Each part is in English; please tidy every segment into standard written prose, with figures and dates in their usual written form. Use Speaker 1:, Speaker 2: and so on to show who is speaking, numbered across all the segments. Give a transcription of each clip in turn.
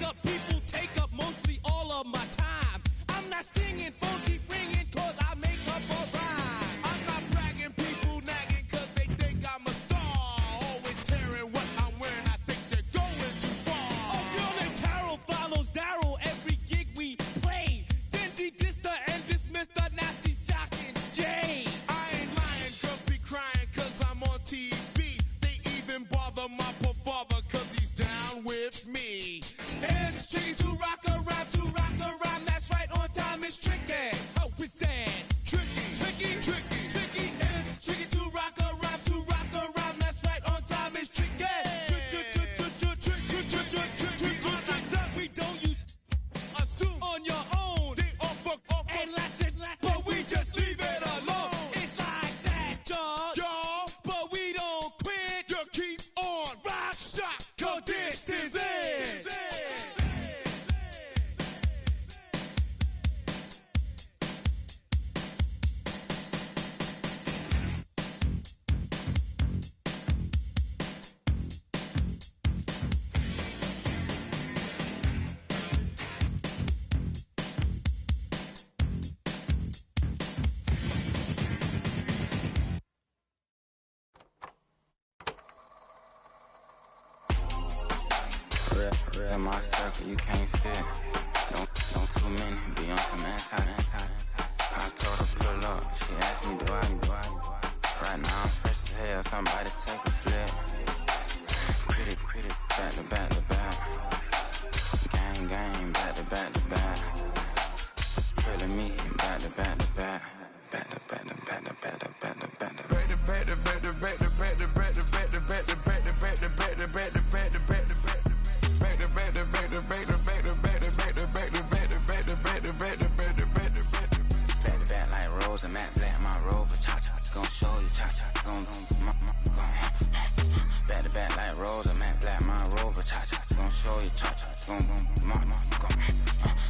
Speaker 1: up people take up mostly all of my time. I'm not singing, phone keep ringing, cause I make up a rhyme.
Speaker 2: I'm not bragging, people nagging, cause they think I'm a star. Always tearing what I'm wearing, I think they're going too far.
Speaker 1: Oh, girl named Carol follows Daryl every gig we play. Then de-dissed her and dismissed her, now she's shocking Jay.
Speaker 2: I ain't lying, girls be crying, cause I'm on TV. They even bother my poor father, cause he's down with me.
Speaker 1: It's tricky to rock a rhyme, that's right, on time is tricky. How is that?
Speaker 2: Tricky.
Speaker 1: It's tricky to rock a rhyme, that's right, on time is tricky. We don't use
Speaker 2: Assume
Speaker 1: on your own,
Speaker 2: they all fuck up,
Speaker 1: and lots, but we just leave it alone. It's like that,
Speaker 2: y'all.
Speaker 1: but we don't quit.
Speaker 2: You keep on
Speaker 1: Rock,
Speaker 2: shock,
Speaker 1: cause this is it.
Speaker 3: Real my circle, you can't fit. Don't too many be on some anti. I told her pull up, she asked me do I. Right now I'm fresh as hell, somebody take a flip. Pretty, back to back. Gang, back to back. Trailing me, back to back. Back like Rose and Matt Black, my Rover, cha-cha, gon' show you, cha-cha, gon' back to back like Rose and Matt Black, my Rover, cha-cha, gon' show you, cha-cha, gon'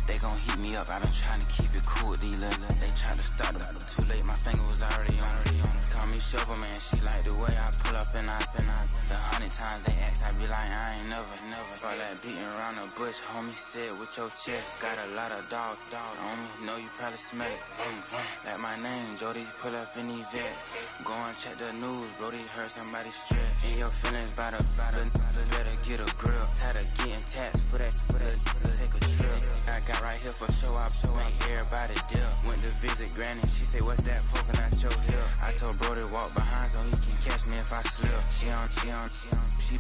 Speaker 3: they gon' heat me up, I been trying to keep it cool, these little, they try to start it, too late, my finger was already on it. Call me Shovel Man, she like the way I pull up and I the 100 times they ask, I be like, I ain't never. All that beating around the bush, homie said with your chest, got a lot of dog on me, know you probably smell it. Like my name, Jody, pull up in the vet. Go and check the news, Brody heard somebody stretch. In your feelings by the better get a grill. Tired of getting taxed for that, take a trip. I got right here for show up, make everybody deal. Went to visit Granny, she say, what's that poking out your heel? I told Brody walk behind so he can catch me if I slip. She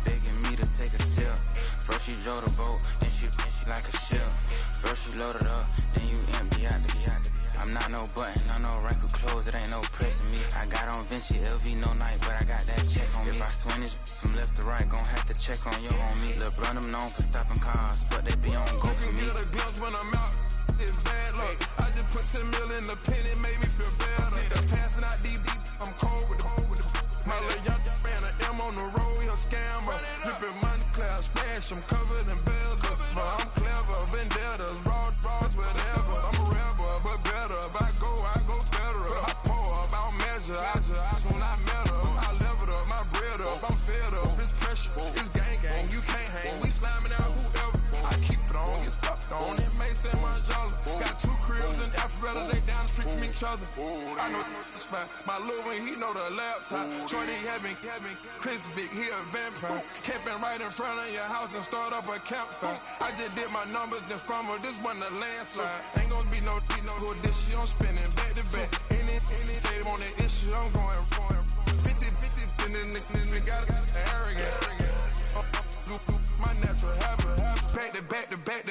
Speaker 3: begging me to take a sip. First she drove the boat, then she like a ship. First you load it up, then you empty out the I'm not no button, no wrinkled clothes, it ain't no pressing me. I got on Vinci, LV, no night, but I got that check on me. If I swing this from left to right, gon' have to check on your on me. Lil' brother, I'm known for stopping cars, but they be on go for me.
Speaker 4: You can get a glimpse when I'm out, it's bad luck. I just put 10 mil in the pen, it made me feel better. Passing out deep, I'm cold with the my little young ran an M on the road, he a scammer. Drippin' money, clear, splash, I'm covered in bells. But I'm clever, vendettas, raw, whatever. I'm a rebel, but better. If I go federal. I pour up, I'll measure. I soon I met her. I leveled up, my bread up, I'm fed up. It's pressure, it's gang, you can't hang. We slamming out whoever. I keep it on, get stuck on. It may say Manjala. Got 2 cribs in Alpharetta, they down the street from each other. I know the spot. My little one, he know the laptop. Shorty having Chris Vick, he a vampire. Camping right in front of your house and start up a campfire. I just did my numbers then from her, this one a landslide. Ain't gonna be no who this shit, I'm spinning back to back. Any say they want that issue, I'm going 50, and then the got arrogant. My natural habit. Back to back.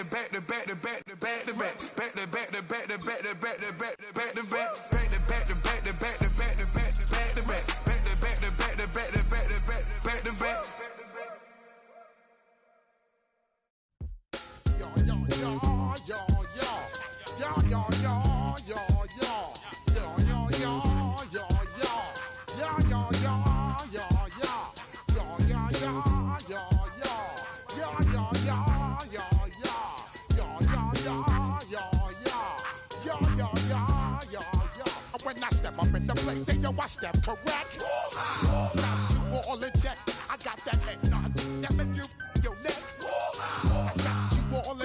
Speaker 5: When I step up in the place, say yo, I step correct. Got you all in check. I got that head nod. That make you your neck. I got you all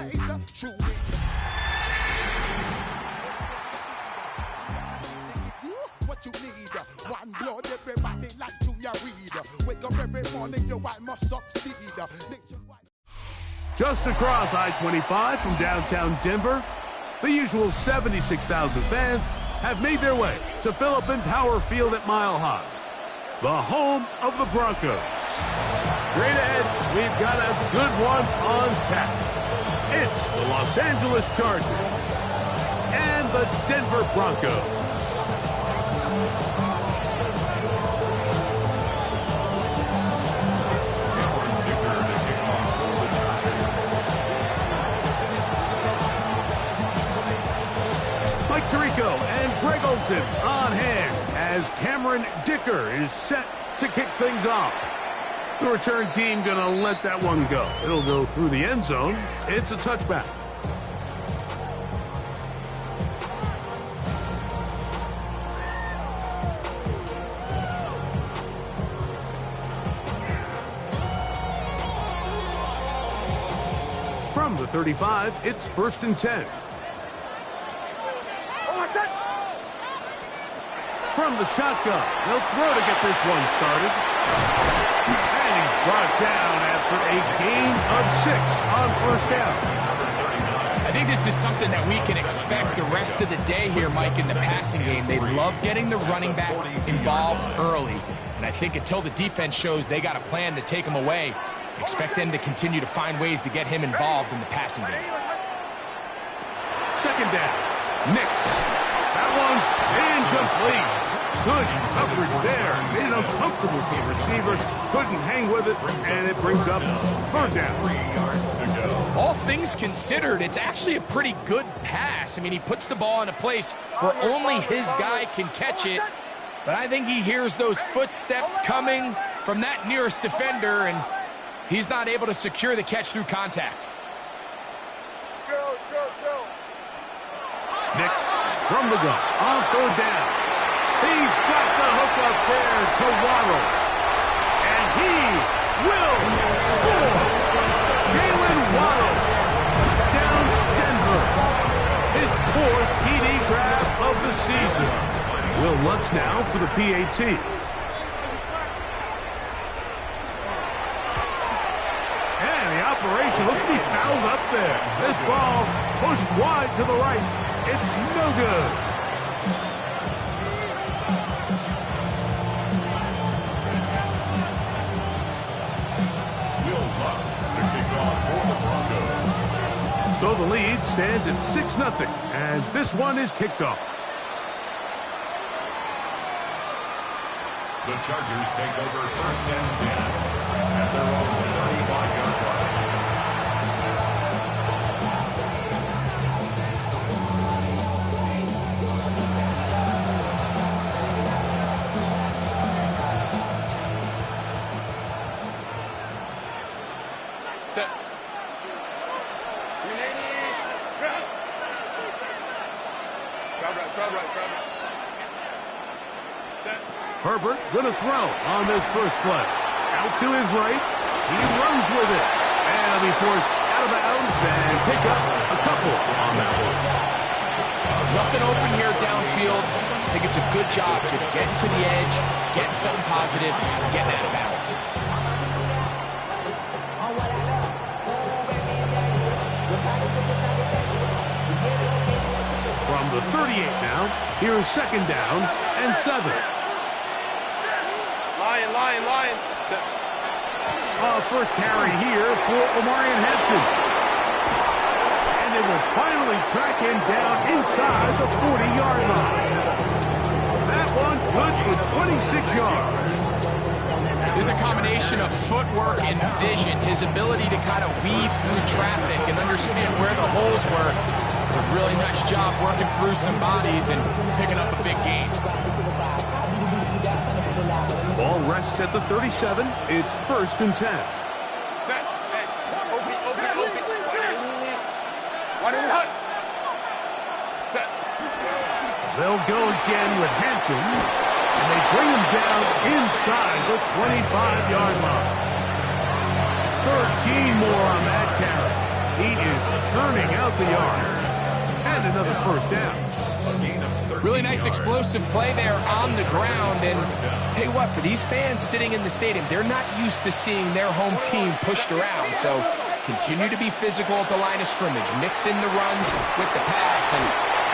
Speaker 5: place. True with what you need. One blood, everybody like Junior Reed. Wake up every morning, your wife must succeed.
Speaker 6: Just across I-25 from downtown Denver, the usual 76,000 fans have made their way to Philippine Power Field at Mile High, the home of the Broncos. Straight ahead, we've got a good one on tap. It's the Los Angeles Chargers and the Denver Broncos. Mike Tirico and Greg Olsen on hand as Cameron Dicker is set to kick things off. The return team gonna let that one go. It'll go through the end zone. It's a touchback. From the 35, it's 1st and 10. From the shotgun, they'll throw to get this one started. And he's brought down after a gain of 6 on 1st down.
Speaker 7: I think this is something that we can expect the rest of the day here, Mike, in the passing game. They love getting the running back involved early. And I think until the defense shows they got a plan to take him away, expect them to continue to find ways to get him involved in the passing game.
Speaker 6: 2nd down, Nix. That one's incomplete. Good coverage there. Made it uncomfortable for the receiver. Couldn't hang with it, and it brings up 3rd down.
Speaker 7: All things considered, it's actually a pretty good pass. I mean, he puts the ball in a place where only his guy can catch it. But I think he hears those footsteps coming from that nearest defender, and he's not able to secure the catch through contact.
Speaker 6: Nix from the gun on 3rd down. He's got the hook up there to Waddle. And he will score. Jalen Waddle. Down Denver. His 4th TD grab of the season. Will Lutz now for the PAT. And the operation looked to be fouled up there. This ball pushed wide to the right. It's no good.
Speaker 8: Will Lutz to kick off for the Broncos.
Speaker 6: So the lead stands at 6-0 as this one is kicked off.
Speaker 8: The Chargers take over 1st and 10 at their own 35-yard line.
Speaker 6: Herbert gonna throw on this first play. Out to his right. He runs with it. And he'll be forced out of bounds and pick up a couple on that one.
Speaker 7: Nothing open here downfield. I think it's a good job just getting to the edge, getting something positive, getting out of bounds.
Speaker 6: From the 38 now, here's 2nd down and 7.
Speaker 9: Lion.
Speaker 6: First carry here for Omarion Hampton. And they will finally track him down inside the 40-yard line. That one good for 26 yards.
Speaker 7: There's a combination of footwork and vision, his ability to kind of weave through traffic and understand where the holes were. It's a really nice job working through some bodies and picking up a big gain.
Speaker 6: Ball rests at the 37. It's 1st and 10. They'll go again with Hampton, and they bring him down inside the 25-yard line. 13 more on that carry. He is churning out the yards. And another first down.
Speaker 7: Really nice explosive play there on the ground. And tell you what, for these fans sitting in the stadium, they're not used to seeing their home team pushed around. So continue to be physical at the line of scrimmage. Mix in the runs with the pass. And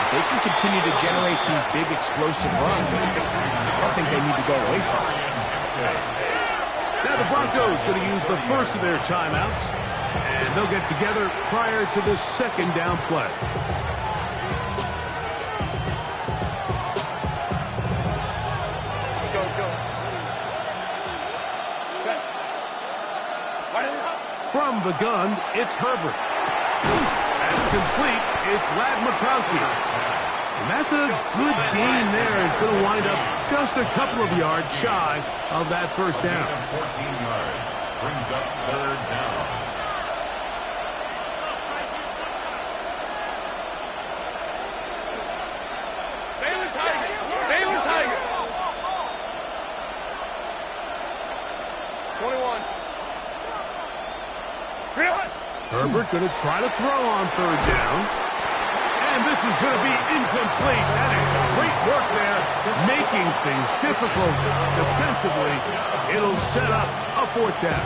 Speaker 7: if they can continue to generate these big explosive runs, I don't think they need to go away from it.
Speaker 6: Now the Broncos going to use the first of their timeouts. And they'll get together prior to the second down play. From the gun, it's Herbert. That's complete. It's Lad McConkey. And that's a good gain there. It's going to wind up just a couple of yards shy of that first down.
Speaker 8: 14 yards. Brings up third down.
Speaker 1: Baylor Tiger! Baylor Tiger! 21.
Speaker 6: Herbert going to try to throw on third down. And this is going to be incomplete. That is great work there, making things difficult defensively. It'll set up a fourth down.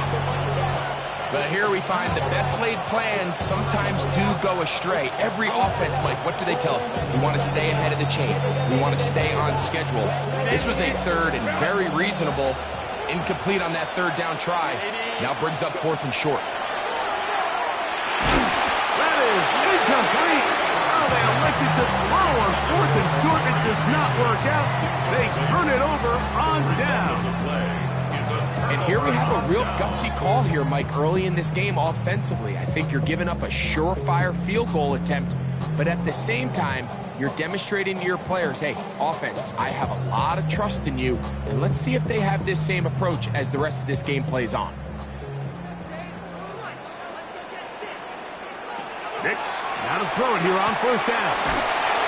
Speaker 7: But here we find the best laid plans sometimes do go astray. Every offense, Mike, what do they tell us? We want to stay ahead of the chains. We want to stay on schedule. This was a third and very reasonable. Incomplete on that third down try. Now brings up fourth and short.
Speaker 6: That is incomplete. Oh, they elected to throw on fourth and short. It does not work out. They turn it over on down.
Speaker 7: And here we have a real gutsy call here, Mike, early in this game offensively. I think you're giving up a surefire field goal attempt, but at the same time, you're demonstrating to your players, hey, offense, I have a lot of trust in you, and let's see if they have this same approach as the rest of this game plays on.
Speaker 6: Nix, now to throw it here on first down.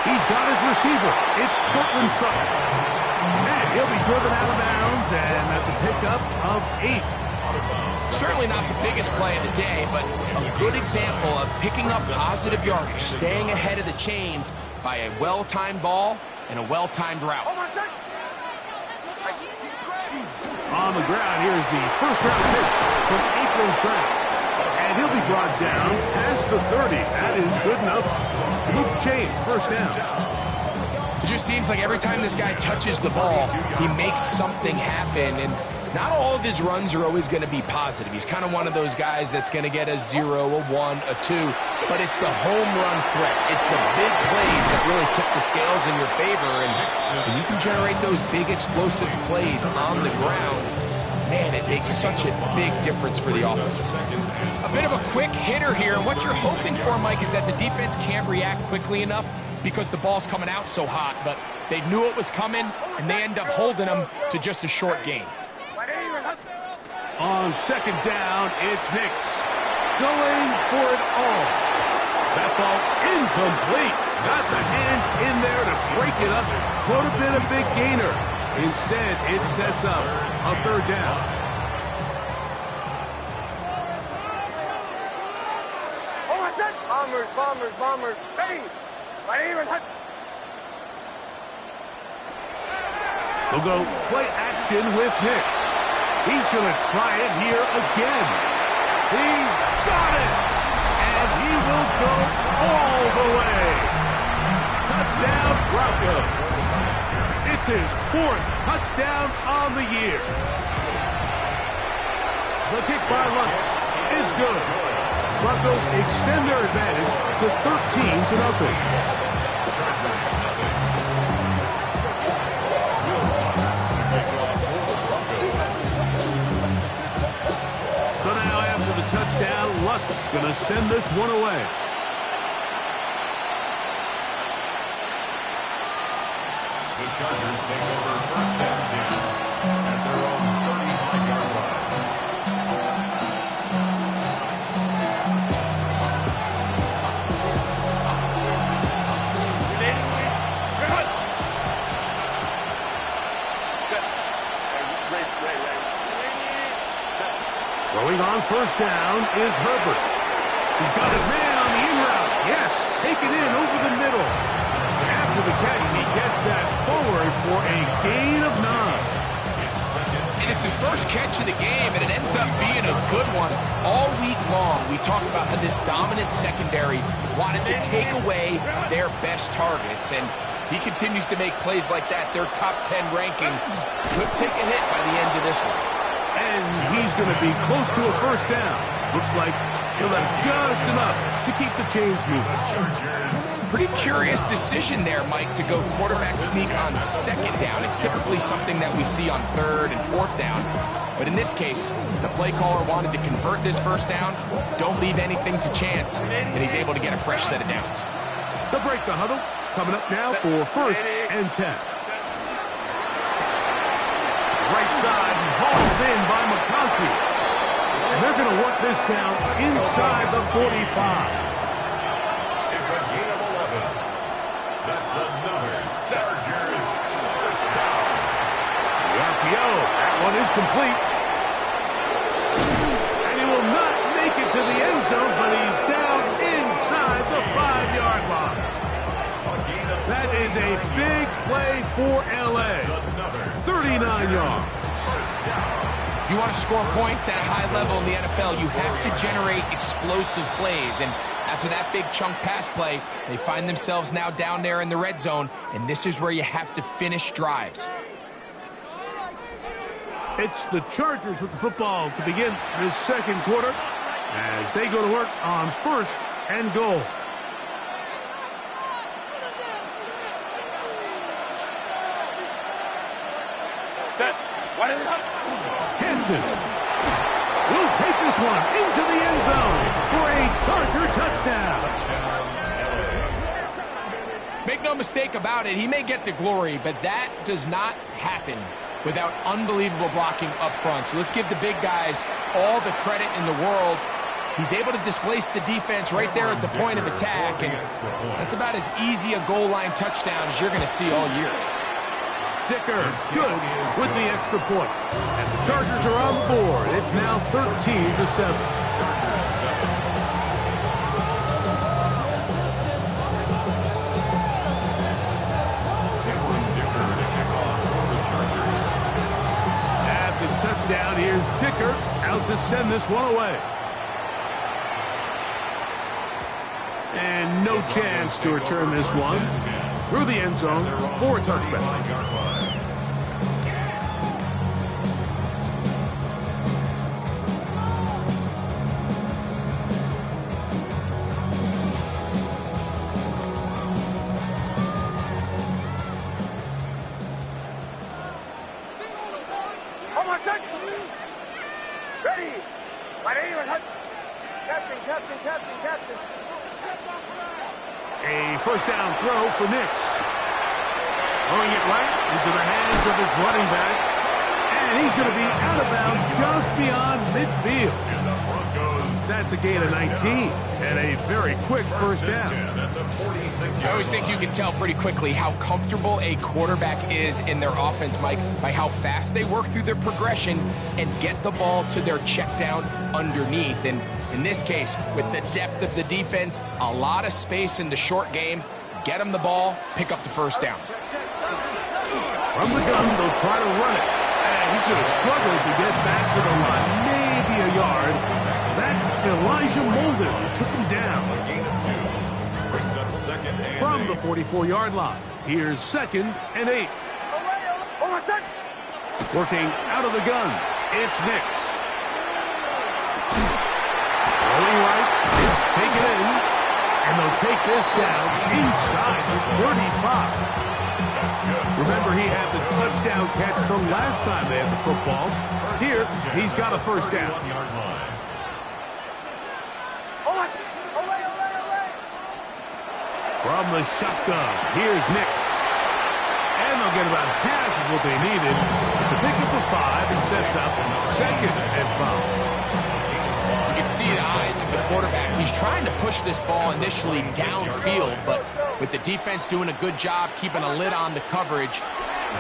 Speaker 6: He's got his receiver. It's Cortland Sutton. And he'll be driven out of bounds, and that's a pickup of 8.
Speaker 7: Certainly not the biggest play of the day, but a good example of picking up positive yardage, staying ahead of the chains by a well-timed ball and a well-timed route.
Speaker 6: On the ground, here's the first-round pick from April's draft. And he'll be brought down past the 30. That is good enough to move the chains. First down.
Speaker 7: It just seems like every time this guy touches the ball, he makes something happen. And not all of his runs are always going to be positive. He's kind of one of those guys that's going to get a 0, a 1, a 2. But it's the home run threat. It's the big plays that really tip the scales in your favor. And when you can generate those big explosive plays on the ground, man, it makes such a big difference for the offense. A bit of a quick hitter here. And what you're hoping for, Mike, is that the defense can't react quickly enough because the ball's coming out so hot. But they knew it was coming, and they end up holding them to just a short gain.
Speaker 6: On second down, it's Nix going for it all. That ball incomplete. Got the hands in there to break it up. Could have been a big gainer. Instead, it sets up a third down.
Speaker 1: Bombers, bang!
Speaker 6: We'll go play action with Nix. He's going to try it here again. He's got it! And he will go all the way. Touchdown, Broncos. It's his 4th touchdown on the year. The kick by Lutz is good. Broncos extend their advantage to 13-0. So now after the touchdown, Lutz going to send this one away.
Speaker 8: The Chargers take over first and 10 at their own 35-yard line.
Speaker 6: Throwing on first down is Herbert. He's got his man on the in route. Yes, taken in over the middle. After the catch, he gets that forward for a gain of 9.
Speaker 7: And it's his first catch of the game, and it ends up being a good one. All week long, we talked about how this dominant secondary wanted to take away their best targets, and he continues to make plays like that. Their top 10 ranking could take a hit by the end of this one.
Speaker 6: And he's going to be close to a first down. Looks like he'll have just enough to keep the chains moving.
Speaker 7: Pretty curious decision there, Mike, to go quarterback sneak on second down. It's typically something that we see on third and fourth down. But in this case, the play caller wanted to convert this first down. Don't leave anything to chance, and he's able to get a fresh set of downs.
Speaker 6: They'll break the huddle. Coming up now for 1st and 10. Right side hauled in by McConkey. And they're going to work this down inside the 45.
Speaker 8: It's a gain of 11. That's another Chargers first down.
Speaker 6: The RPO, that one is complete. And he will not make it to the end zone, but he's down inside the 5-yard line. That is a big play for L.A. 39 yards.
Speaker 7: If you want to score points at a high level in the NFL, you have to generate explosive plays. And after that big chunk pass play, they find themselves now down there in the red zone, and this is where you have to finish drives.
Speaker 6: It's the Chargers with the football to begin this second quarter as they go to work on 1st and goal.
Speaker 1: Set. What is it?
Speaker 6: Hampton will take this one into the end zone for a Charger touchdown.
Speaker 7: Make no mistake about it, he may get the glory, but that does not happen without unbelievable blocking up front. So let's give the big guys all the credit in the world. He's able to displace the defense right there at the point of attack, and that's about as easy a goal line touchdown as you're going to see all year.
Speaker 6: Dicker, good with the extra point. And the Chargers are on the board. It's now 13-7. After the touchdown, here's Dicker out to send this one away. And no chance to return this one through the end zone for a touchback.
Speaker 1: Ready! My name is Captain.
Speaker 6: A first down throw for Nix. Throwing it right into the hands of his running back. And he's going to be out of bounds just beyond midfield. That's a gain of 19 and a very quick first down.
Speaker 7: I always think you can tell pretty quickly how comfortable a quarterback is in their offense, Mike, by how fast they work through their progression and get the ball to their check down underneath. And in this case, with the depth of the defense, a lot of space in the short game, get them the ball, pick up the first down.
Speaker 6: From the gun, they'll try to run it. And he's going to struggle to get back to the line, maybe a yard. That's Elijah Molden who took him down. From the 44-yard line, here's 2nd and 8. Working out of the gun, it's Nix. Rolling right, it's taken in, and they'll take this down inside the 35. Remember, he had the touchdown catch the last time they had the football. Here, he's got a first down. From the shotgun, here's Nix. And they'll get about half of what they needed. It's a pickup of 5 and sets up 2nd and 5.
Speaker 7: You can see the eyes of the quarterback. He's trying to push this ball initially downfield, but with the defense doing a good job keeping a lid on the coverage,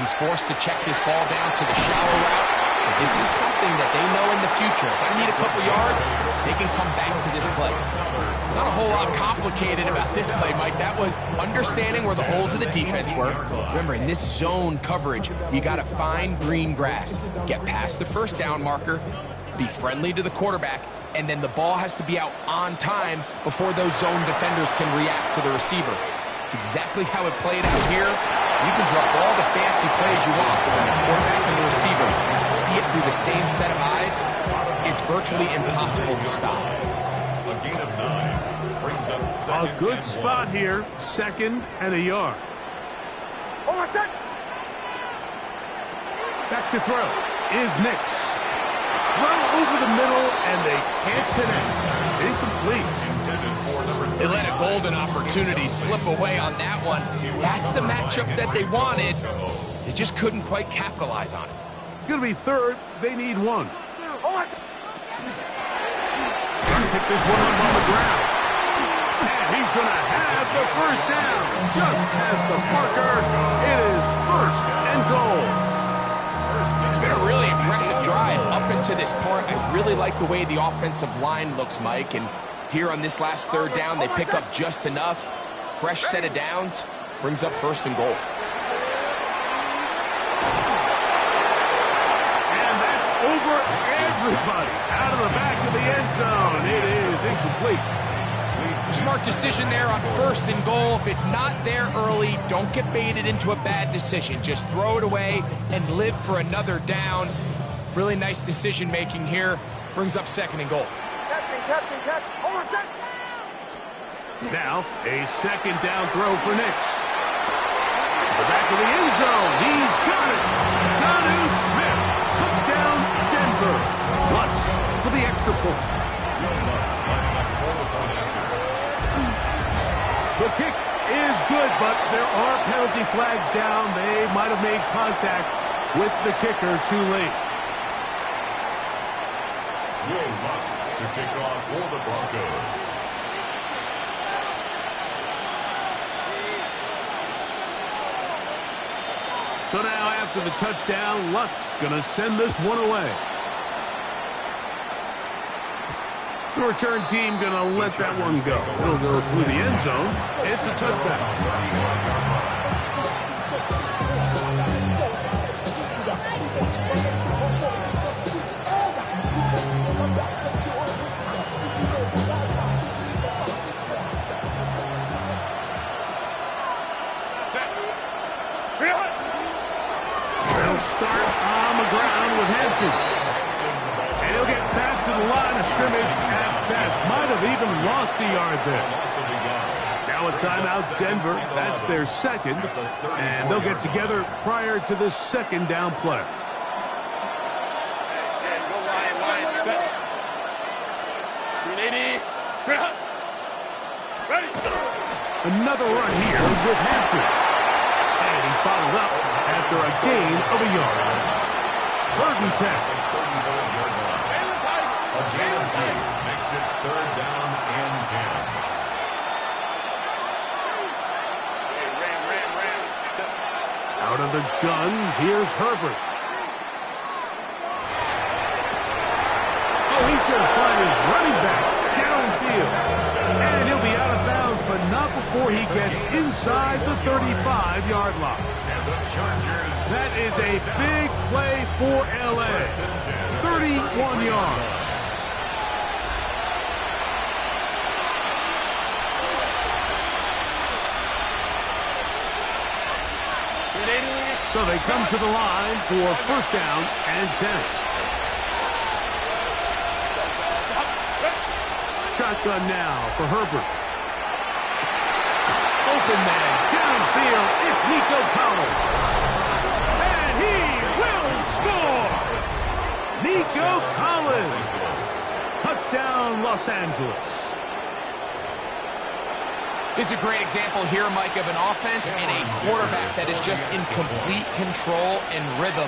Speaker 7: he's forced to check this ball down to the shallow route. But this is something that they know in the future. If I need a couple yards, they can come back to this play. Not a whole lot complicated about this play, Mike. That was understanding where the holes of the defense were. Remember, in this zone coverage, you got to find green grass. Get past the first down marker, be friendly to the quarterback, and then the ball has to be out on time before those zone defenders can react to the receiver. It's exactly how it played out here. You can drop all the fancy plays you want, but when the quarterback and the receiver see it through the same set of eyes, it's virtually impossible to stop.
Speaker 8: A gain of 9 brings up
Speaker 6: A good spot here, 2nd and a yard. Back to throw is Nix. Throw over the middle, and they can't connect. It's incomplete.
Speaker 7: They let a golden opportunity slip away on that one. That's the matchup that they wanted. They just couldn't quite capitalize on it.
Speaker 6: It's going to be 3rd. They need 1. Trying to pick this one up on the ground. And he's going to have the first down. Just past the marker. It is 1st and goal.
Speaker 7: It's been a really impressive drive up into this point. I really like the way the offensive line looks, Mike. And here on this last 3rd down, they pick up just enough. Fresh set of downs. Brings up 1st and goal.
Speaker 6: Over everybody, out of the back of the end zone. It is incomplete.
Speaker 7: Smart decision there on 1st and goal. If it's not there early, don't get baited into a bad decision. Just throw it away and live for another down. Really nice decision making here. Brings up 2nd and goal.
Speaker 6: Now, a 2nd down throw for Nix. To the back of the end zone. He's got it. Jonnu Smith. Touchdown, Denver. Lutz for the extra point. The kick is good, but there are penalty flags down. They might have made contact with the kicker too late.
Speaker 8: Will Lutz to kick off for the Broncos.
Speaker 6: So now after the touchdown, Lutz going to send this one away. The return team going to let that one go. It'll go through the end zone. It's a touchdown. Start on the ground with Hampton. And he'll get past to the line of scrimmage at best. Might have even lost a yard there. Now a timeout, Denver. That's their 2nd. And they'll get together prior to this 2nd down play. Another run here with Hampton. And he's bottled up after a gain of a yard. 3rd and 10.
Speaker 8: A gain of 2 makes it 3rd down and 10.
Speaker 6: Out of the gun, here's Herbert. Oh, he's going to find his running back downfield. And he'll be out of bounds, but not before he gets inside the 35-yard line. That is a big play for L.A. 31 yards. So they come to the line for 1st down and 10. Shotgun now for Herbert. Open man, downfield, it's Nico Collins. And he will score! Nico Collins. Touchdown, Los Angeles.
Speaker 7: This is a great example here, Mike, of an offense and a quarterback that is just in complete control and rhythm.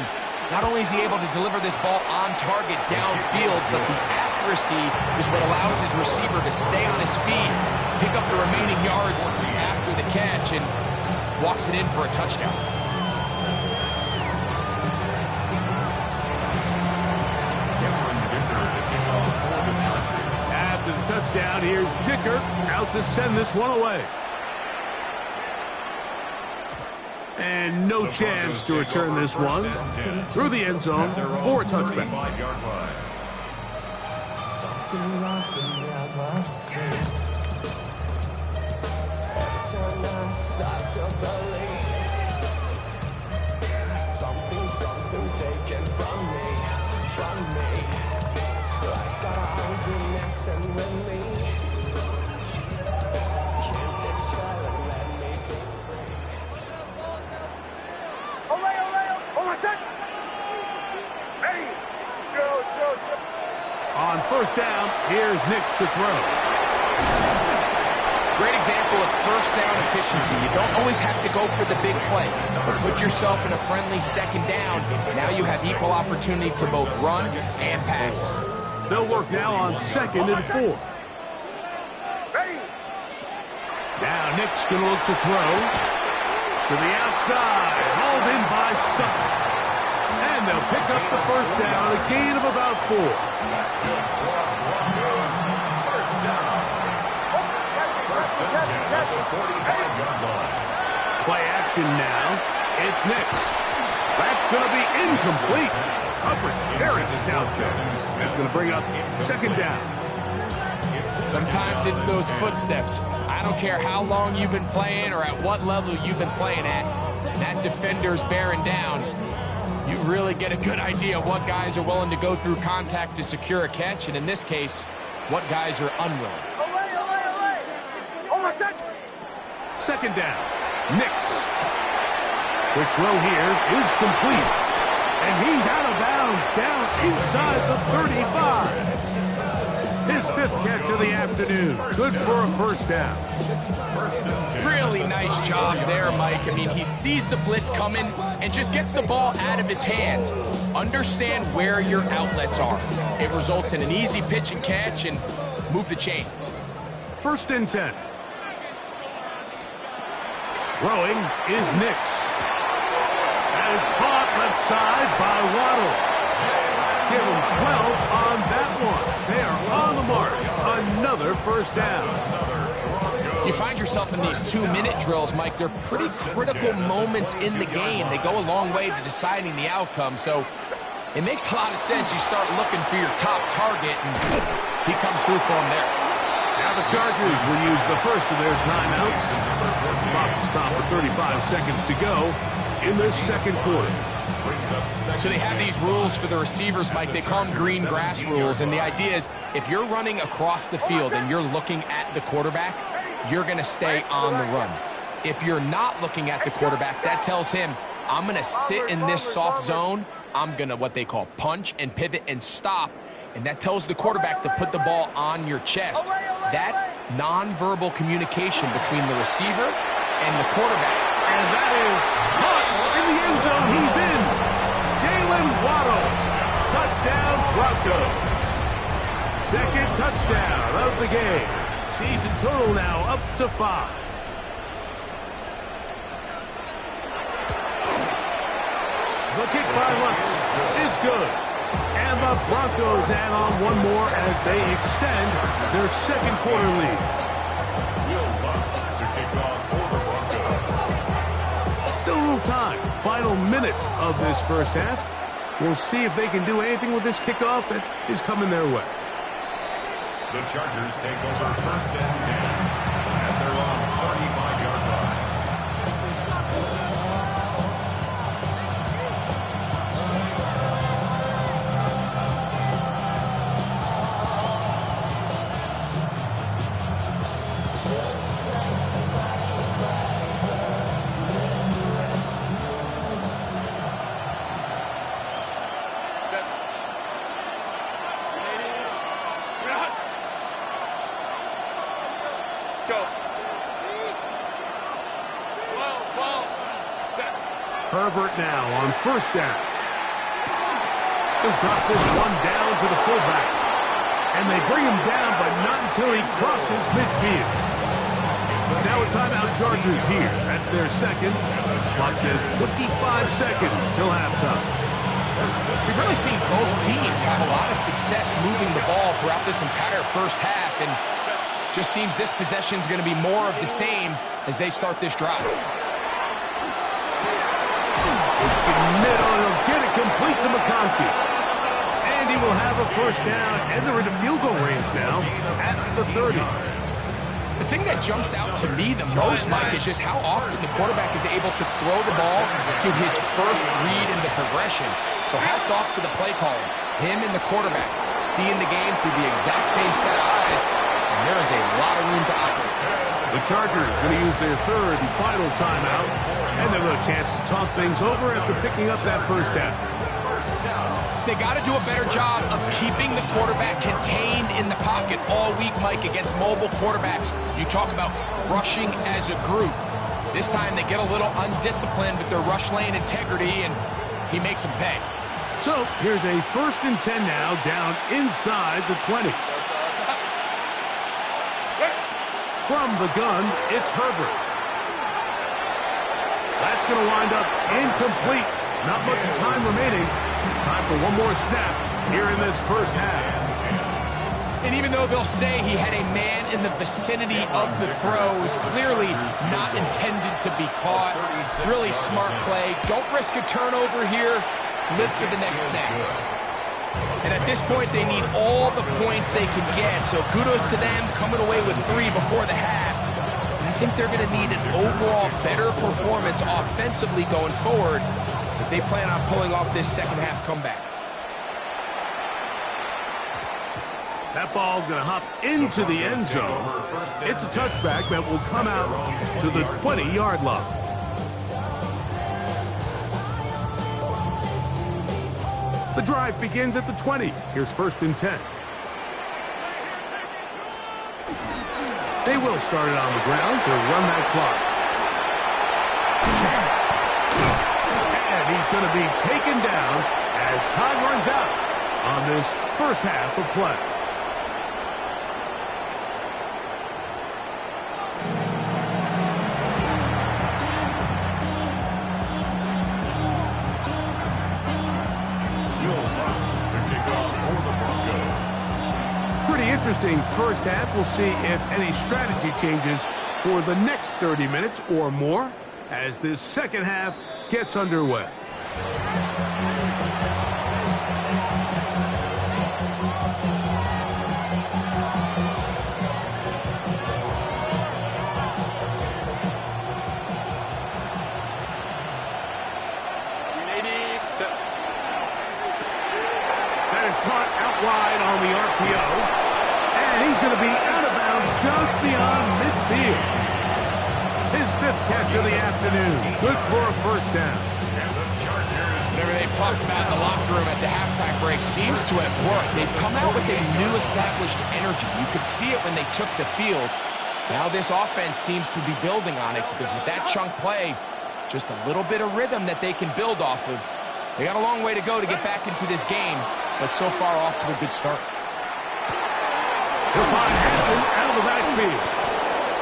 Speaker 7: Not only is he able to deliver this ball on target downfield, but the accuracy is what allows his receiver to stay on his feet, pick up the remaining yards after the catch, and walks it in for a touchdown.
Speaker 6: down. Here's Dicker out to send this one away. And no chance to return this one through the end zone for a touchback.
Speaker 9: Something taken from me. Life's got always been messing with me. Can't take child and let me be free.
Speaker 6: On first down, here's Nix to throw.
Speaker 7: Great example of first down efficiency. You don't always have to go for the big play, but put yourself in a friendly second down. Now you have equal opportunity to both run and pass.
Speaker 6: They'll work now on 2nd and 4. Now Nick's going to look to throw to the outside, hauled in by Sutton. And they'll pick up the first down, a gain of about 4. Play action now. It's Nix. That's going to be incomplete. Coverage very stout there. That's going to bring up 2nd down.
Speaker 7: Sometimes it's those footsteps. I don't care how long you've been playing or at what level you've been playing at. That defender's bearing down. You really get a good idea of what guys are willing to go through contact to secure a catch, and in this case, what guys are unwilling.
Speaker 6: 2nd down. Nix. Quick throw here is complete. And he's out of bounds down inside the 35. His 5th catch of the afternoon. Good for a first down.
Speaker 7: Really nice job there, Mike. I mean, he sees the blitz coming and just gets the ball out of his hands. Understand where your outlets are. It results in an easy pitch and catch and move the chains.
Speaker 6: 1st and 10. Throwing is Nix. That is caught left side by Waddle. Give him 12 on that one. They are on the mark. Another first down.
Speaker 7: You find yourself in these 2-minute drills, Mike. They're pretty critical moments in the game. They go a long way to deciding the outcome. So it makes a lot of sense. You start looking for your top target, and he comes through for him there.
Speaker 6: Now the Chargers will use the first of their timeouts. Clock stop with 35 seconds to go in this 2nd quarter.
Speaker 7: So they have these rules for the receivers, Mike. They call them green grass rules. And the idea is if you're running across the field and you're looking at the quarterback, you're going to stay on the run. If you're not looking at the quarterback, that tells him, I'm going to sit in this soft zone. I'm going to what they call punch and pivot and stop. And that tells the quarterback to put the ball on your chest. That nonverbal communication between the receiver and the quarterback.
Speaker 6: And that is caught in the end zone. He's in. Jalen Waddle. Touchdown, Broncos. 2nd touchdown of the game. Season total now up to 5. The kick by Lutz is good. And the Broncos add on one more as they extend their 2nd quarter lead.
Speaker 8: Will Lutz to kick off for the Broncos.
Speaker 6: Still a little time. Final minute of this first half. We'll see if they can do anything with this kickoff that is coming their way.
Speaker 8: The Chargers take over 1st and 10 at their own 35-yard line.
Speaker 6: Herbert now on 1st down. He'll drop this one down to the fullback. And they bring him down, but not until he crosses midfield. Now a timeout Chargers here. That's their 2nd. Clock says 25 seconds till halftime.
Speaker 7: We've really seen both teams have a lot of success moving the ball throughout this entire first half. And Just seems this possession's going to be more of the same as they start this drive.
Speaker 6: He'll get it complete to McConkey. And he will have a first down, and they're into field goal range now at the 30.
Speaker 7: The thing that jumps out to me the most, Mike, is just how often the quarterback is able to throw the ball to his first read in the progression. So hats off to the play caller. Him and the quarterback seeing the game through the exact same set of eyes, and there is a lot of room to operate.
Speaker 6: The Chargers going to use their third and final timeout, and they'll have a chance to talk things over after picking up that first down.
Speaker 7: They got to do a better job of keeping the quarterback contained in the pocket all week, Mike, against mobile quarterbacks. You talk about rushing as a group. This time they get a little undisciplined with their rush lane integrity, and he makes them pay.
Speaker 6: So here's a 1st and 10 now, down inside the 20. From the gun, it's Herbert. That's going to wind up incomplete. Not much time remaining. Time for one more snap here in this first half.
Speaker 7: And even though they'll say he had a man in the vicinity of the throws, clearly not intended to be caught. Really smart play. Don't risk a turnover here. Live for the next snap. And at this point, they need all the points they can get. So kudos to them coming away with 3 before the half. And I think they're going to need an overall better performance offensively going forward if they plan on pulling off this second half comeback.
Speaker 6: That ball going to hop into the end zone. It's a touchback that will come out to the 20-yard line. The drive begins at the 20. Here's 1st and 10. They will start it on the ground to run that clock. And he's going to be taken down as time runs out on this first half of play. Interesting first half. We'll see if any strategy changes for the next 30 minutes or more as this second half gets underway. That is caught out wide on the RPO. And he's going to be out of bounds just beyond midfield. His 5th catch of the afternoon. Good for a first down.
Speaker 7: Whatever they've talked about in the locker room at the halftime break seems to have worked. They've come out with a new established energy. You could see it when they took the field. Now this offense seems to be building on it because with that chunk play, just a little bit of rhythm that they can build off of. They got a long way to go to get back into this game, but so far off to a good start.
Speaker 6: He'll find Madden out of the backfield.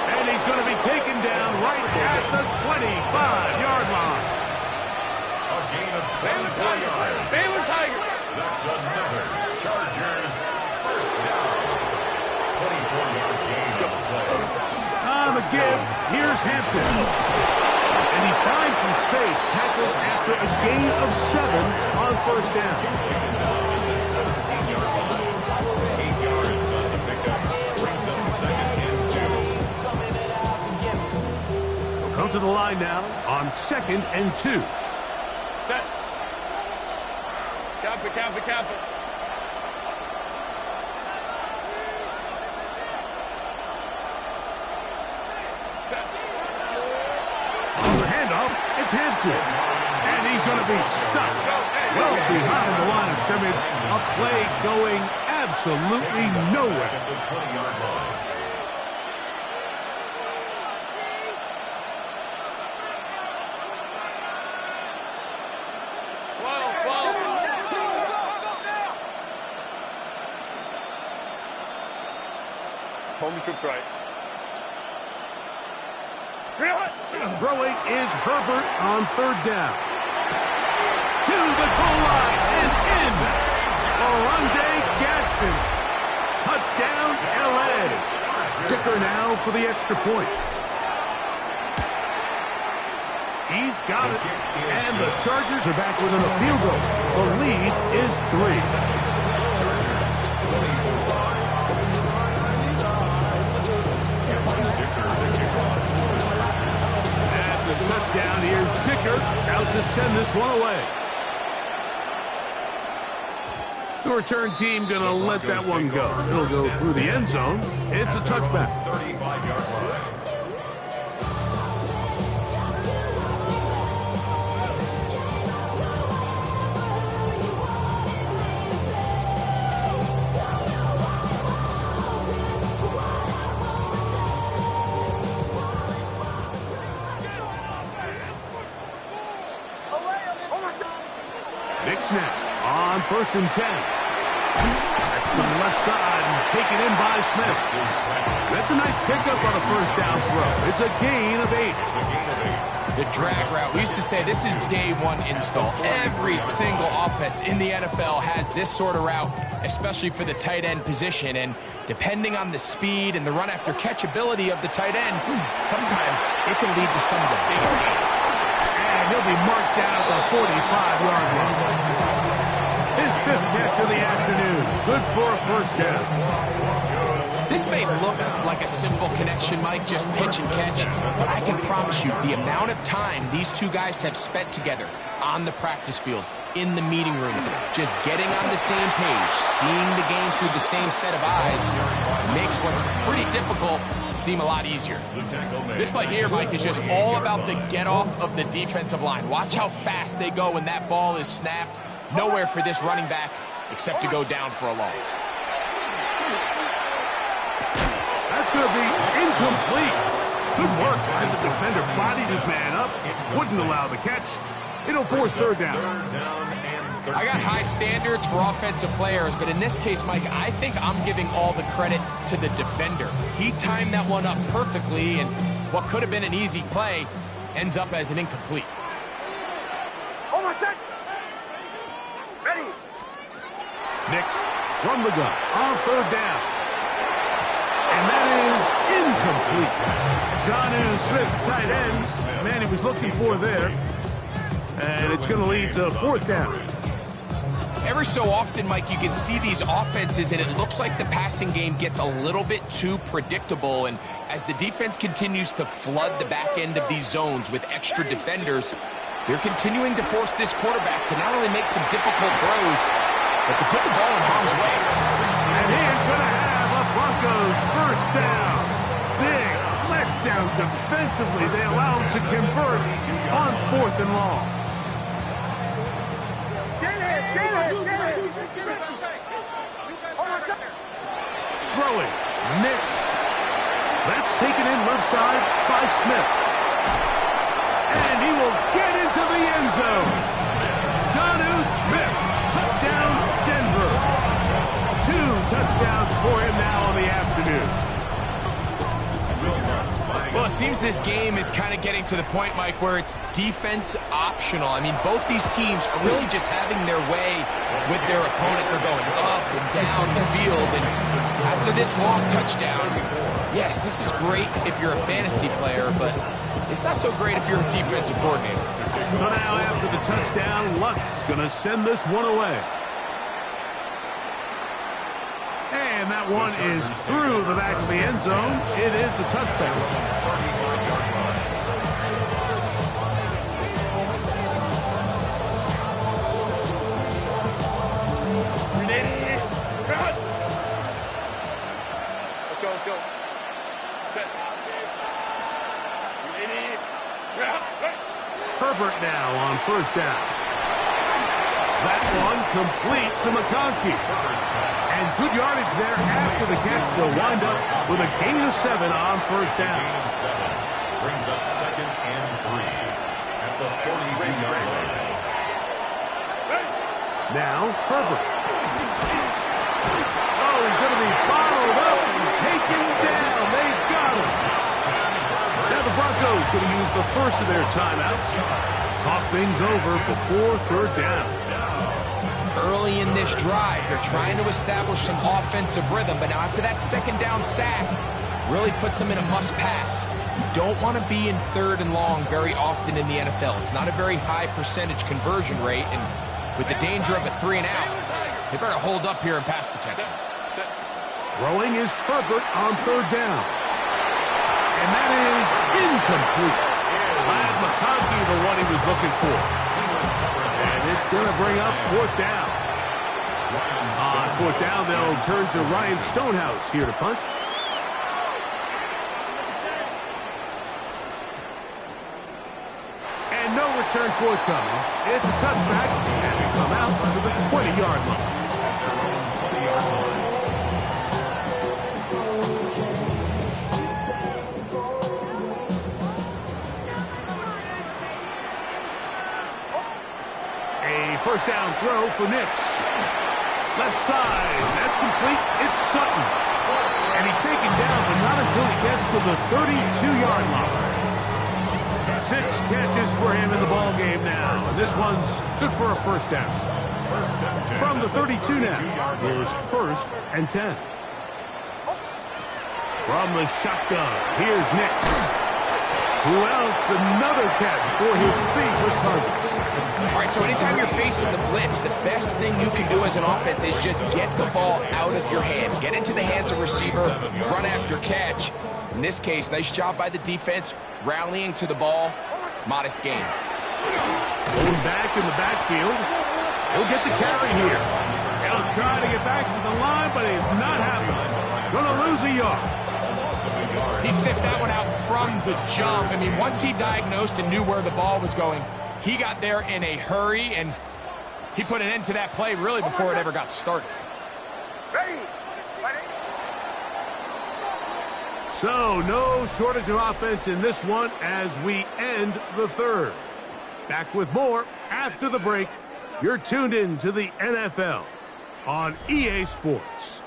Speaker 6: And he's going to be taken down right at the 25-yard line.
Speaker 8: A gain of 24 yards.
Speaker 1: Baylor Tigers.
Speaker 8: That's another Chargers first down. 24-yard gain on the play.
Speaker 6: On the give, here's Hampton. And he finds some space, tackled after a gain of 7 on first down.
Speaker 8: Taken down at the 17-yard line. 8 yards on the pickup. Brings up 2nd and 2.
Speaker 6: We'll come to the line now on 2nd and 2.
Speaker 1: Set. Cap it. Set.
Speaker 6: On the handoff, it's Hampton. And he's going to be stuck well behind the line of scrimmage. A play going absolutely nowhere.
Speaker 8: At the 20-yard line.
Speaker 1: Home trips right.
Speaker 6: Throwing is Herbert on 3rd down. To the goal line and in. Oronde Gadsden. Touchdown, LA. Dicker now for the extra point. He's got it. And the Chargers are back within a field goal. The lead is 3. After the touchdown, here's Dicker out to send this one away. The return team going to let that one go. It'll go through the end zone. It's a touchback.
Speaker 8: 35-yard line.
Speaker 6: Nick snap on 1st and 10. That's to the left side and taken in by Smith. That's a nice pickup on a first down throw. It's a gain of 8.
Speaker 7: The drag route. We used to say this is day one install. Every single offense in the NFL has this sort of route, especially for the tight end position. And depending on the speed and the run after catchability of the tight end, sometimes it can lead to some of the biggest gains.
Speaker 6: And he'll be marked down at the 45-yard line. His 5th catch of the afternoon. Good for a first down.
Speaker 7: This may look like a simple connection, Mike, just pitch and catch, but I can promise you the amount of time these two guys have spent together on the practice field, in the meeting rooms, just getting on the same page, seeing the game through the same set of eyes, makes what's pretty difficult seem a lot easier. This play here, Mike, is just all about the get-off of the defensive line. Watch how fast they go when that ball is snapped. Nowhere for this running back except to go down for a loss.
Speaker 6: That's going to be incomplete. Good work. And the defender bodied his man up. Wouldn't allow the catch. It'll force 3rd down.
Speaker 7: I got high standards for offensive players, but in this case, Mike, I think I'm giving all the credit to the defender. He timed that one up perfectly, and what could have been an easy play ends up as an incomplete.
Speaker 1: Almost set. Ready.
Speaker 6: Nix from the gun on 3rd down. And that is incomplete. Jonnu Smith, tight end. Man, he was looking for there. And it's going to lead to 4th down.
Speaker 7: Every so often, Mike, you can see these offenses, and it looks like the passing game gets a little bit too predictable. And as the defense continues to flood the back end of these zones with extra defenders, they're continuing to force this quarterback to not only make some difficult throws, but to put the ball in harm's way.
Speaker 6: And he is going to have a Broncos 1st down. Big letdown defensively. They allow him to convert on 4th and long. Throwing. Nix. That's taken in left side by Smith. And he will get into the end zone. Jonnu Smith. Touchdown, Denver. 2 touchdowns for him now on the afternoon.
Speaker 7: Well, it seems this game is kind of getting to the point, Mike, where it's defense optional. I mean, both these teams are really just having their way with their opponent. They're going up and down the field. And after this long touchdown, yes, this is great if you're a fantasy player, but it's not so great if you're a defensive coordinator.
Speaker 6: So now after the touchdown, Luck's going to send this one away. And that one is through the back of the end zone. It is a touchdown.
Speaker 1: Let's go, let's go. Set.
Speaker 6: Herbert now on 1st down. That one complete to McConkey. And good yardage there after the catch. They'll wind up with a gain of 7 on 1st down.
Speaker 8: Gain of 7 brings up 2nd and 3 at the 42-yard line.
Speaker 6: Now Herbert. Oh, he's going to be bottled up and taken down. They got him. Now the Broncos going to use the first of their timeouts. Talk things over before 3rd down.
Speaker 7: Early in this drive, they're trying to establish some offensive rhythm, but now after that 2nd down sack, really puts them in a must-pass. You don't want to be in 3rd and long very often in the NFL. It's not a very high percentage conversion rate, and with the danger of a 3-and-out, they better hold up here in pass protection.
Speaker 6: Throwing is Herbert on 3rd down. And that is incomplete. Glad McConkey, the one he was looking for. And it's going to bring up 4th down. On 4th down, they'll turn to Ryan Stonehouse here to punt. And no return forthcoming. It's a touchback, and they come out to the 20-yard line. A first down throw for Nix. Left side, that's complete. It's Sutton. And he's taken down, but not until he gets to the 32-yard line. 6 catches for him in the ball game now. And this one's good for a first down. From the 32 now, here's 1st and 10. From the shotgun, here's Nix. Who else? Another catch for his favorite target.
Speaker 7: All right, so anytime you're facing the blitz, the best thing you can do as an offense is just get the ball out of your hand. Get into the hands of receiver, run after catch. In this case, nice job by the defense, rallying to the ball. Modest gain.
Speaker 6: Going back in the backfield. He'll get the carry here. He'll try to get back to the line, but he's not happening. Going to lose a yard.
Speaker 7: He sniffed that one out from the jump. I mean, once he diagnosed and knew where the ball was going, he got there in a hurry, and he put an end to that play really before it ever got started.
Speaker 6: So, no shortage of offense in this one as we end the 3rd. Back with more after the break. You're tuned in to the NFL on EA Sports.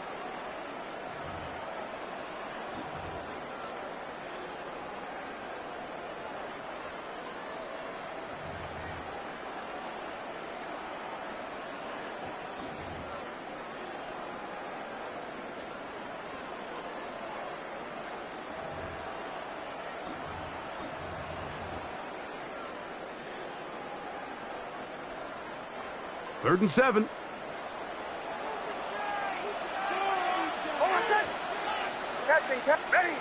Speaker 6: Third and 7.
Speaker 1: Ready.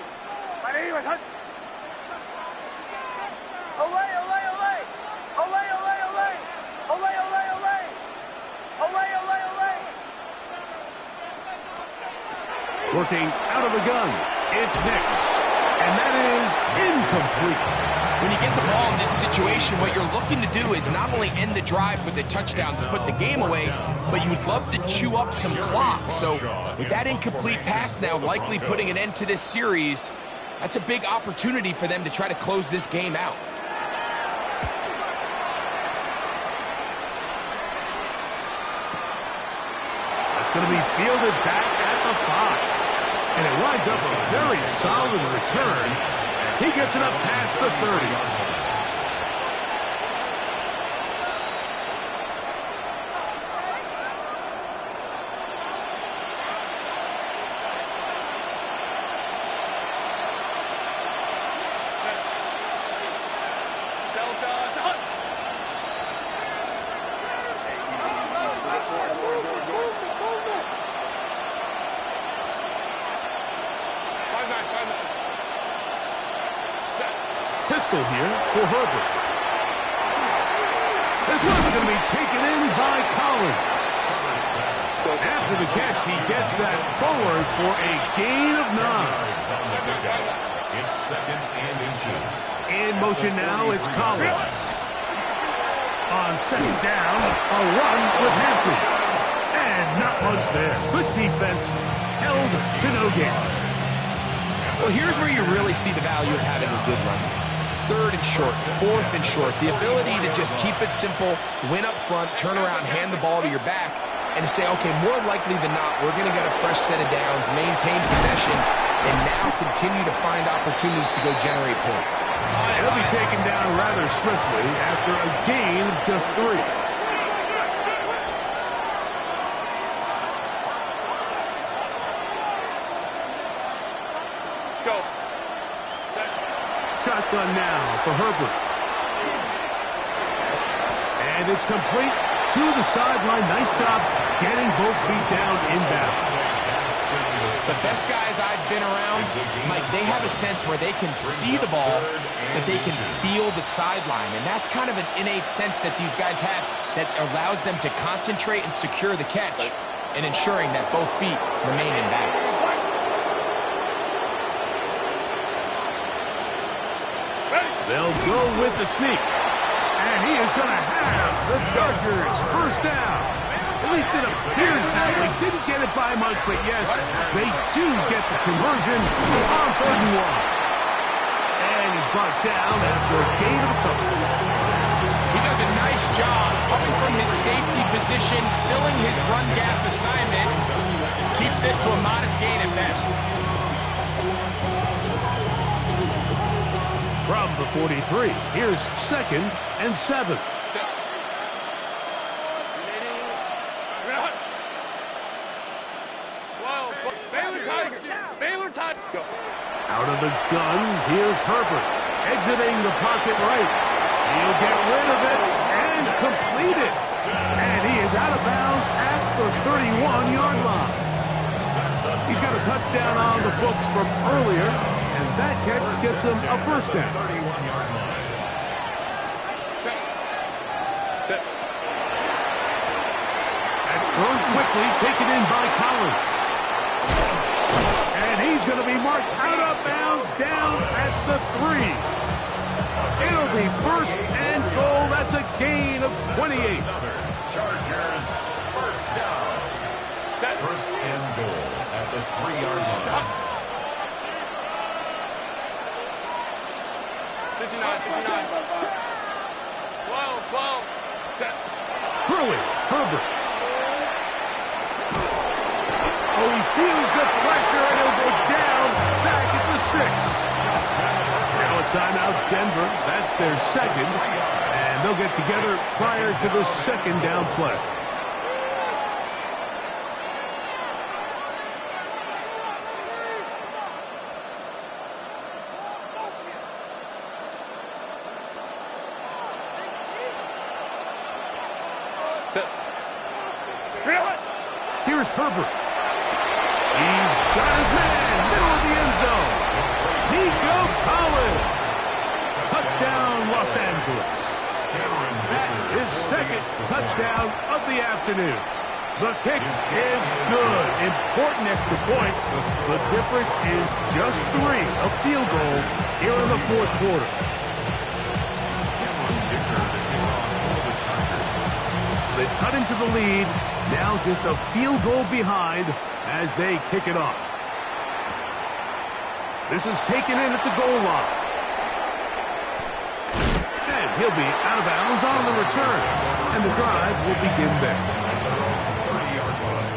Speaker 6: Working out of the gun. It's Nix. And that is incomplete.
Speaker 7: When you get the ball in this situation, what you're looking to do is not only end the drive with a touchdown to put the game away, but you would love to chew up some clock. So with that incomplete pass now likely putting an end to this series, that's a big opportunity for them to try to close this game out.
Speaker 6: It's going to be fielded back at the 5. And it winds up a very solid return as he gets it up past the 30. Pistol here for Herbert. This one's going to be taken in by Collins. After the catch, he gets that forward for a gain of 9.
Speaker 8: It's 2nd and inches.
Speaker 6: In motion now, it's Collins. On 2nd down, a run with Hampton. And not much there. Good defense, held to no gain.
Speaker 7: Well, here's where you really see the value of having a good run. 3rd and short, 4th and short. The ability to just keep it simple, win up front, turn around, hand the ball to your back, and to say, okay, more likely than not, we're going to get a fresh set of downs, maintain possession, and now continue to find opportunities to go generate points.
Speaker 6: He'll be taken down rather swiftly after a gain of just 3.
Speaker 8: Go.
Speaker 6: Shotgun now for Herbert. And it's complete to the sideline. Nice job getting both feet down inbound.
Speaker 7: The best guys I've been around, Mike, they have a sense where they can see the ball, that they can feel the sideline. And that's kind of an innate sense that these guys have that allows them to concentrate and secure the catch and ensuring that both feet remain in bounds.
Speaker 6: They'll go with the sneak. And he is going to have the Chargers first down. At least it appears that way. Didn't get it by much, but yes, they do get the conversion on 3rd and 1. And he's brought down after a gain of a couple.
Speaker 7: He does a nice job coming from his safety position, filling his run gap assignment. Keeps this to a modest gain at best.
Speaker 6: From the 43, here's 2nd and 7. Out of the gun, here's Herbert. Exiting the pocket right. He'll get rid of it and complete it. And he is out of bounds at the 31-yard line. He's got a touchdown on the books from earlier, and that catch gets him a first down. That's thrown quickly, taken in by Collins. And he's going to be marked out of bounds down at the 3. It'll be 1st and goal. That's a gain of 28.
Speaker 8: Chargers first down. 1st and goal at the 3-yard line.
Speaker 1: 59. 12.
Speaker 6: Throwing, Herbert. Oh, he feels the pressure, and he'll go down back at the 6. Now a timeout, Denver. That's their 2nd. And they'll get together prior to the 2nd down play. Here's Herbert. He's got his man, middle of the end zone. Nico Collins. Touchdown, Los Angeles. That's his 2nd touchdown of the afternoon. The kick is good. Important extra points. The difference is just 3, a field goal here in the 4th quarter. So they've cut into the lead. Now just a field goal behind as they kick it off. This is taken in at the goal line. And he'll be out of bounds on the return. And the drive will begin there.
Speaker 8: 30-yard line.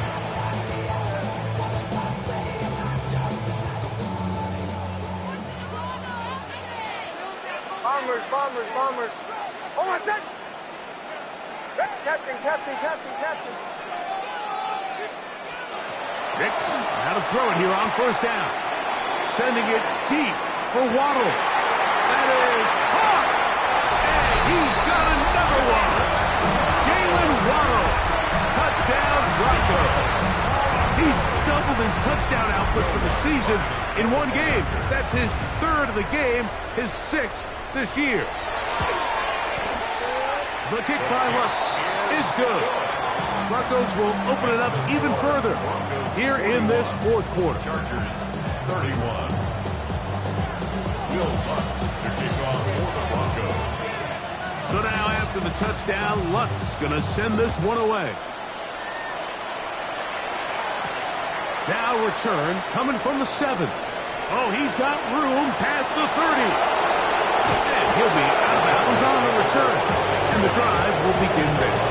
Speaker 1: Bombers. Oh, I said! Captain.
Speaker 6: Nix, now to throw it here on 1st down. Sending it deep for Waddle. That is caught! And he's got another one. Jalen Waddle. Touchdown, Broncos. He's doubled his touchdown output for the season in one game. That's his 3rd of the game, his 6th this year. The kick by Lutz is good. Broncos will open it up even further here in this 4th quarter.
Speaker 8: Chargers 31. Will Lutz to kick off for the Broncos.
Speaker 6: So now after the touchdown, Lutz going to send this one away. Now return coming from the 7. Oh, he's got room past the 30. And he'll be out of bounds on the return. And the drive will begin there.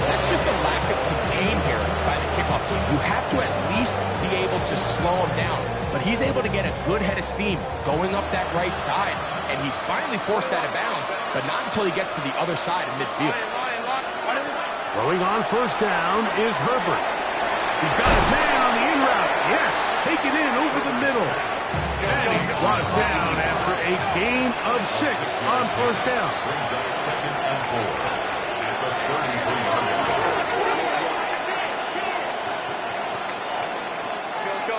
Speaker 7: That's just a lack of contain here by the kickoff team. You have to at least be able to slow him down. But he's able to get a good head of steam going up that right side. And he's finally forced out of bounds, but not until he gets to the other side of midfield.
Speaker 6: Throwing on 1st down is Herbert. He's got his man on the in route. Yes, taken in over the middle. of 6 on first down.
Speaker 8: Brings up 2nd and 4 at the 33-yard line.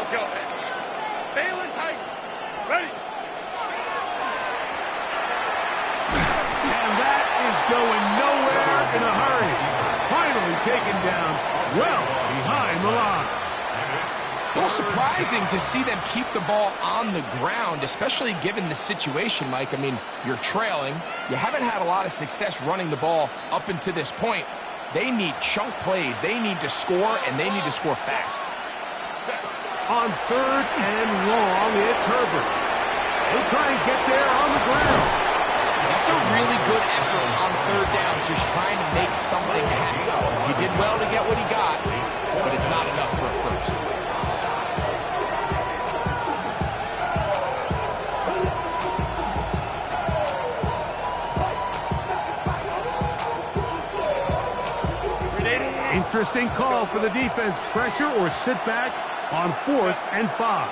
Speaker 1: Go. Balin tight. Ready.
Speaker 6: And that is going nowhere in a hurry. Finally taken down well behind the line.
Speaker 7: A little surprising to see them keep the ball on the ground, especially given the situation, Mike. I mean, you're trailing. You haven't had a lot of success running the ball up until this point. They need chunk plays. They need to score, and they need to score fast.
Speaker 6: On 3rd and long, it's Herbert. He'll try and get there on the ground.
Speaker 7: That's a really good effort on 3rd down, just trying to make something happen. He did well to get what he got, but it's not enough for a first.
Speaker 6: Interesting call for the defense. Pressure or sit back on 4th and 5.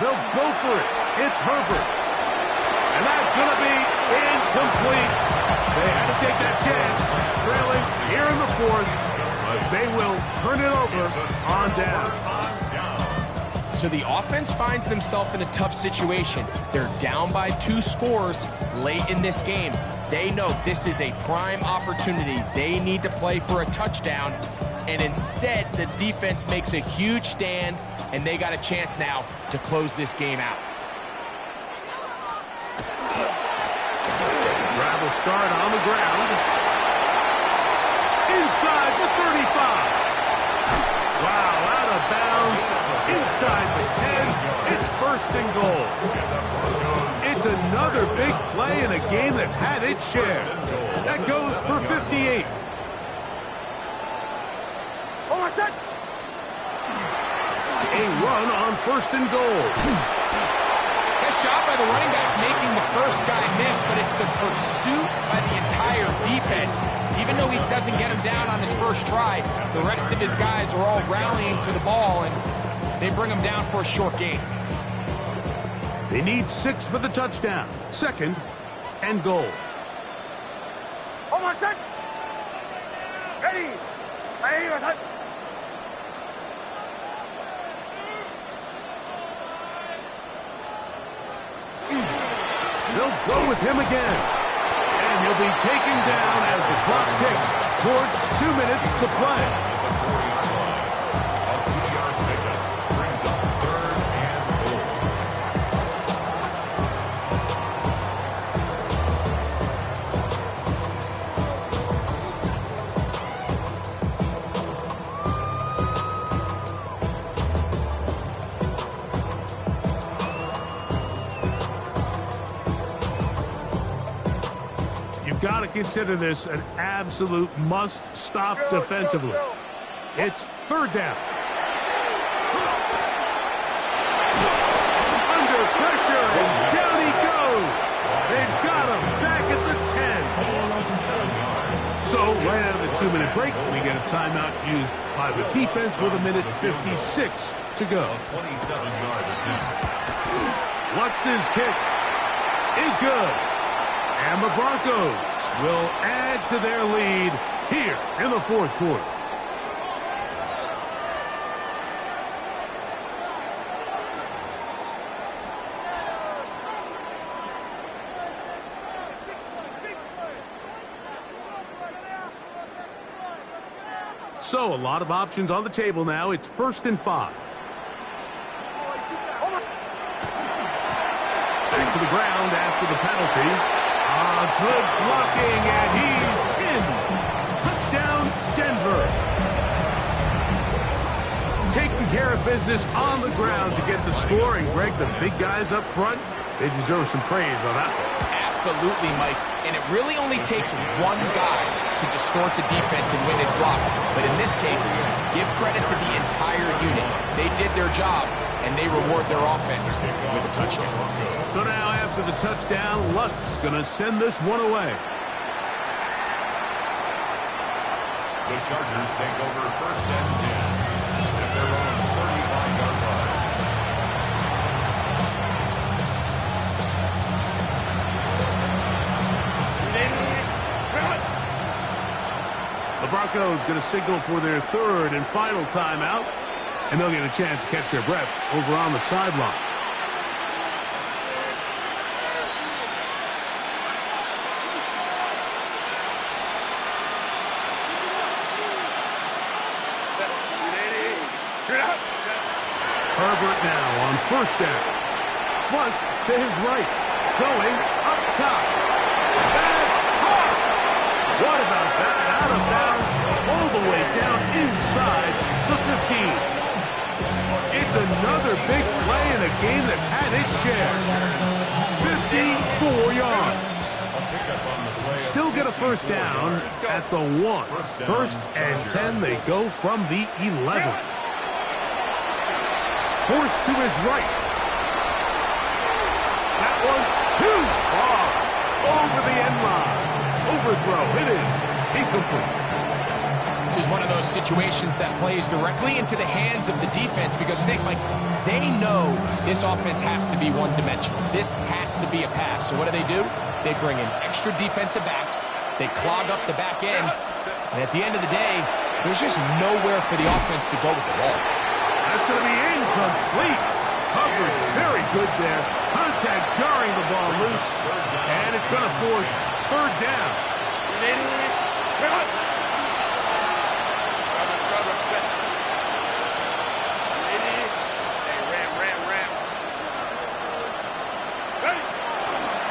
Speaker 6: They'll go for it. It's Herbert. And that's going to be incomplete. They had to take that chance, trailing here in the 4th, but they will turn it over on down.
Speaker 7: So the offense finds themselves in a tough situation. They're down by 2 scores late in this game. They know this is a prime opportunity. They need to play for a touchdown, and instead the defense makes a huge stand, and they got a chance now to close this game out.
Speaker 6: Drive will start on the ground. Inside the 35. Wow, out of bounds. Inside the 10. It's 1st and goal. It's another big play in a game that's had its share. That goes for 58. A run on 1st and goal.
Speaker 7: Nice job by the running back making the first guy miss, but it's the pursuit by the entire defense. Even though he doesn't get him down on his first try, the rest of his guys are all rallying to the ball, and they bring him down for a short gain.
Speaker 6: They need 6 for the touchdown. 2nd and goal. They'll go with him again. And he'll be taken down as the clock ticks towards 2 minutes to play.
Speaker 8: A 2-yard pickup brings up 3rd and goal.
Speaker 6: You've got to consider this an absolute must-stop defensively. It's 3rd down. Under pressure, and down he goes. They've got him back at the 10. So, right out of the 2-minute break, we get a timeout used by the defense with 1:56 to go.
Speaker 8: 27-yard attempt.
Speaker 6: What's his kick? Is good. And the Broncos will add to their lead here in the 4th quarter. So a lot of options on the table now. It's 1st and 5. Back to the ground after the penalty. Good blocking, and he's in. Touchdown, Denver. Taking care of business on the ground to get the score. And Greg, the big guys up front, they deserve some praise on that one.
Speaker 7: Absolutely, Mike. And it really only takes one guy to distort the defense and win his block. But in this case, give credit to the entire unit. They did their job, and they reward their offense with a touchdown.
Speaker 6: So now after the touchdown, Luck's going to send this one away.
Speaker 8: The Chargers take over 1st and 10 at their own 35-yard line.
Speaker 6: Broncos going to signal for their third and final timeout, and they'll get a chance to catch their breath over on the sideline. Herbert now on first down. Flush to his right. Going up top. That's hard. What about that? Out of bounds all the way down inside the 15. It's another big play in a game that's had its share. 54 yards. Still get a first down at the 1. First and 10, they go from the 11. Forced to his right. That one too far. Over the end line. Overthrow. It is incomplete.
Speaker 7: This is one of those situations that plays directly into the hands of the defense because, Nick, like, they know this offense has to be one-dimensional. This has to be a pass. So what do? They bring in extra defensive backs. They clog up the back end. And at the end of the day, there's just nowhere for the offense to go with the ball.
Speaker 6: That's going to be incomplete. Coverage very good there. Contact jarring the ball loose. And it's going to force third down.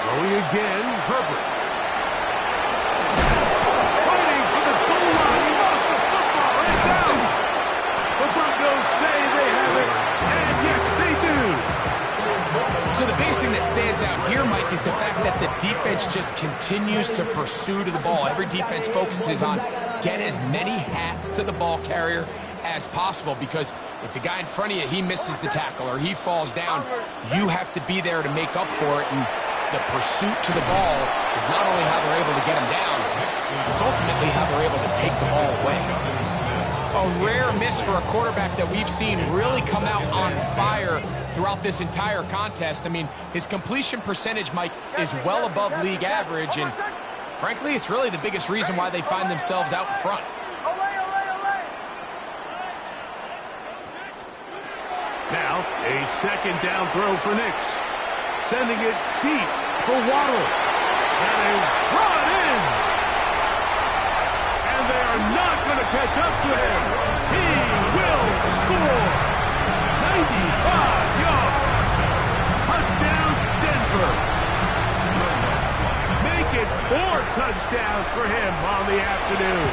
Speaker 6: Throwing again, Herbert. Fighting for the goal line. He lost the football. It's out. The Broncos say they have it, and yes, they do.
Speaker 7: So the biggest thing that stands out here, Mike, is the fact that the defense just continues to pursue to the ball. Every defense focuses on get as many hats to the ball carrier as possible, because if the guy in front of you, he misses the tackle or he falls down, you have to be there to make up for it. And the pursuit to the ball is not only how they're able to get him down, it's ultimately how they're able to take the ball away. A rare miss for a quarterback that we've seen really come out on fire throughout this entire contest. I mean, his completion percentage, Mike, is well above league average, and frankly, it's really the biggest reason why they find themselves out in front.
Speaker 6: Now, a second down throw for Nix. Sending it deep for Waddle. That is brought in. And they are not going to catch up to him. He will score. 95 yards. Touchdown, Denver. Make it 4 touchdowns for him on the afternoon.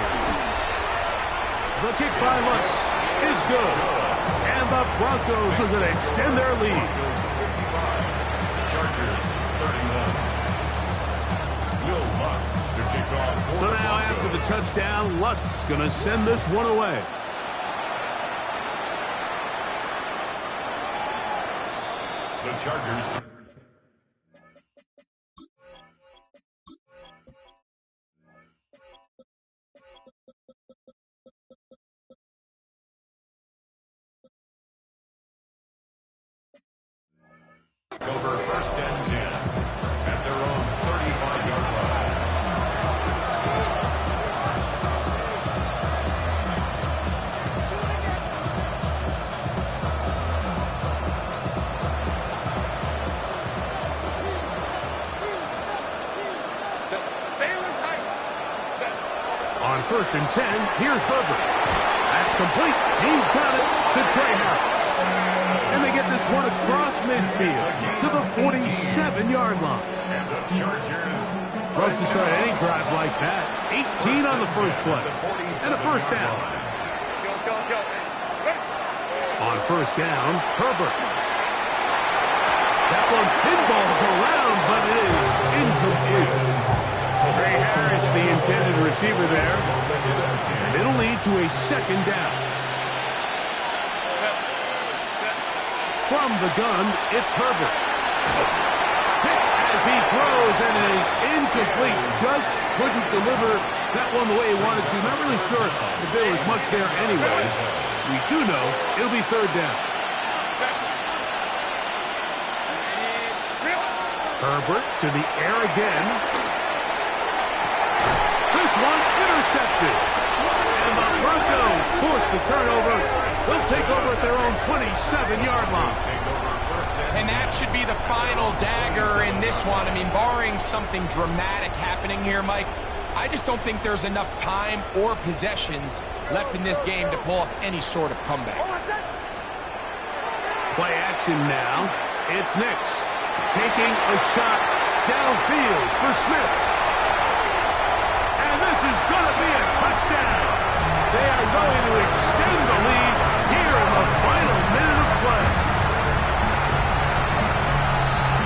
Speaker 6: The kick by Lutz is good. And the Broncos are going to extend their lead.
Speaker 8: Chargers 31. Will Lutz to kick off.
Speaker 6: So now after the touchdown, Lutz going to send this one away.
Speaker 8: The Chargers to over first and 10 at their own 35-yard line.
Speaker 6: On first and 10, here's Herbert. That's complete. He's got it to Trey Harris. And they get this one across midfield to the 47-yard line.
Speaker 8: And the Chargers
Speaker 6: Close to start any drive like that. 18 on the first play. And a first down. On first down, Herbert. That one pinballs around, but it is incomplete. Trey Harris, the intended receiver there. And it'll lead to a second down. From the gun, it's Herbert. Hit as he throws, and it is incomplete. Just couldn't deliver that one the way he wanted to. Not really sure if there was much there anyways. We do know it'll be third down. Herbert to the air again. This one intercepted. And And the Broncos force the turnover. They'll take over at their own 27-yard line.
Speaker 7: And that should be the final dagger in this one. I mean, barring something dramatic happening here, Mike, I just don't think there's enough time or possessions left in this game to pull off any sort of comeback.
Speaker 6: Play action now. It's Nix taking a shot downfield for Smith. And this is going to be a touchdown. They are going to extend the lead here in the final minute of play.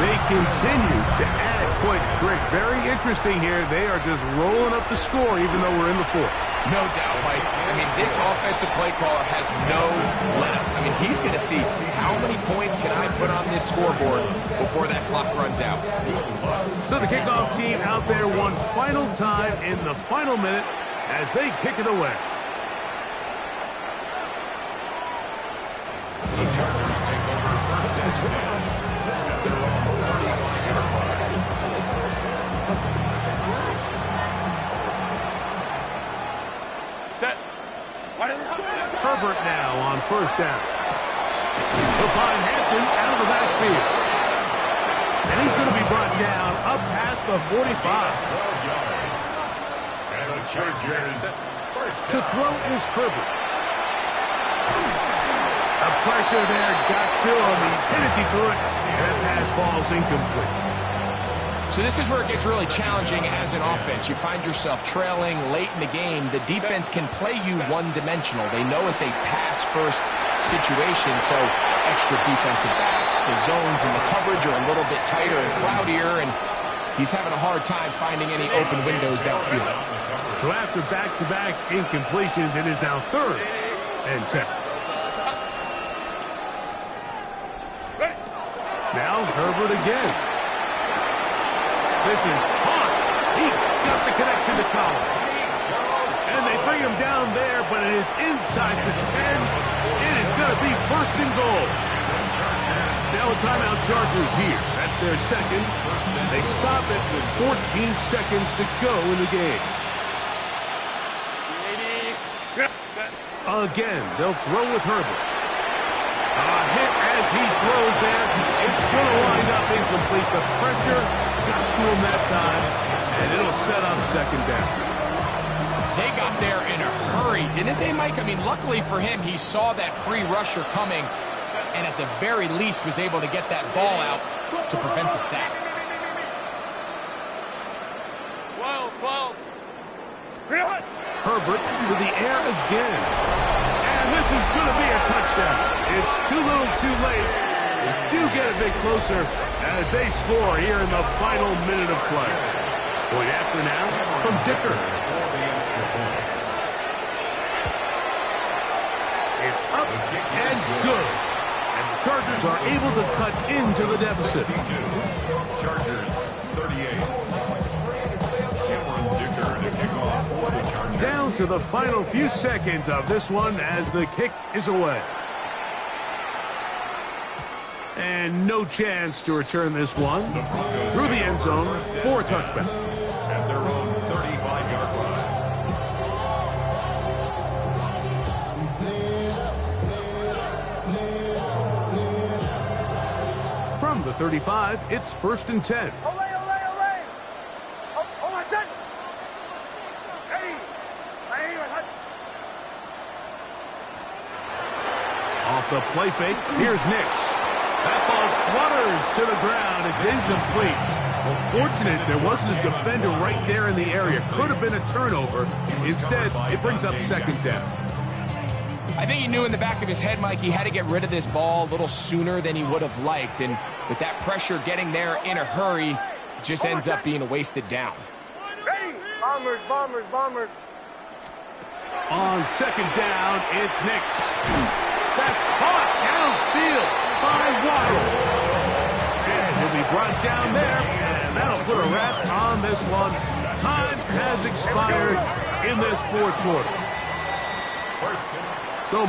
Speaker 6: They continue to add points. Rick, very interesting here. They are just rolling up the score even though we're in the fourth.
Speaker 7: No doubt, Mike. I mean, this offensive play caller has no let-up. I mean, he's going to see how many points can I put on this scoreboard before that clock runs out.
Speaker 6: So the kickoff team out there one final time in the final minute as they kick it away.
Speaker 8: The Chargers take over first and 10 at their own 30-yard line.
Speaker 6: Set. Herbert now on first down. He'll find Hampton out of the backfield. And he's going to be brought down up past the 45.
Speaker 8: 12 yards. And the Chargers
Speaker 6: To throw is Herbert. The pressure there got to him. He's hit as he threw it. And that pass ball's incomplete.
Speaker 7: So this is where it gets really challenging as an offense. You find yourself trailing late in the game. The defense can play you one-dimensional. They know it's a pass-first situation, so extra defensive backs, the zones and the coverage are a little bit tighter and cloudier, and he's having a hard time finding any open windows downfield.
Speaker 6: So after back-to-back incompletions, it is now 3rd and 10. Now Herbert again. This is caught. He got the connection to Collins. And they bring him down there, but it is inside the 10. It is going to be 1st and goal. Now a timeout Chargers here. That's their second. They stop it with 14 seconds to go in the game. Again, they'll throw with Herbert. A hit as he throws there. It's going to wind up incomplete. The pressure got to him that time, and it'll set up 2nd down.
Speaker 7: They got there in a hurry, didn't they, Mike? I mean, luckily for him, he saw that free rusher coming, and at the very least was able to get that ball out to prevent the sack.
Speaker 1: 12.
Speaker 6: Herbert to the air again. And this is going to be a touchdown. It's too little too late. They do get a bit closer as they score here in the final minute of play. Point after now from Dicker. It's up and good. And the Chargers are able to cut into the deficit.
Speaker 8: Chargers 38.
Speaker 6: Down to the final few seconds of this one as the kick is away. And no chance to return this one through the end zone for a touchback.
Speaker 8: At their own 35-yard line.
Speaker 6: From the 35, it's 1st and 10. Off the play fake, here's Nix. That ball flutters to the ground. It's incomplete. Well, fortunate there wasn't a defender right there in the area. Could have been a turnover. Instead, it brings up 2nd down.
Speaker 7: I think he knew in the back of his head, Mike, he had to get rid of this ball a little sooner than he would have liked. And with that pressure getting there in a hurry, it just ends up being a wasted down.
Speaker 1: Ready? Bombers.
Speaker 6: On 2nd down, it's Nix. That's caught downfield by Waddle. And he'll be brought down there, and that'll put a wrap on this one. Time has expired in this 4th quarter. So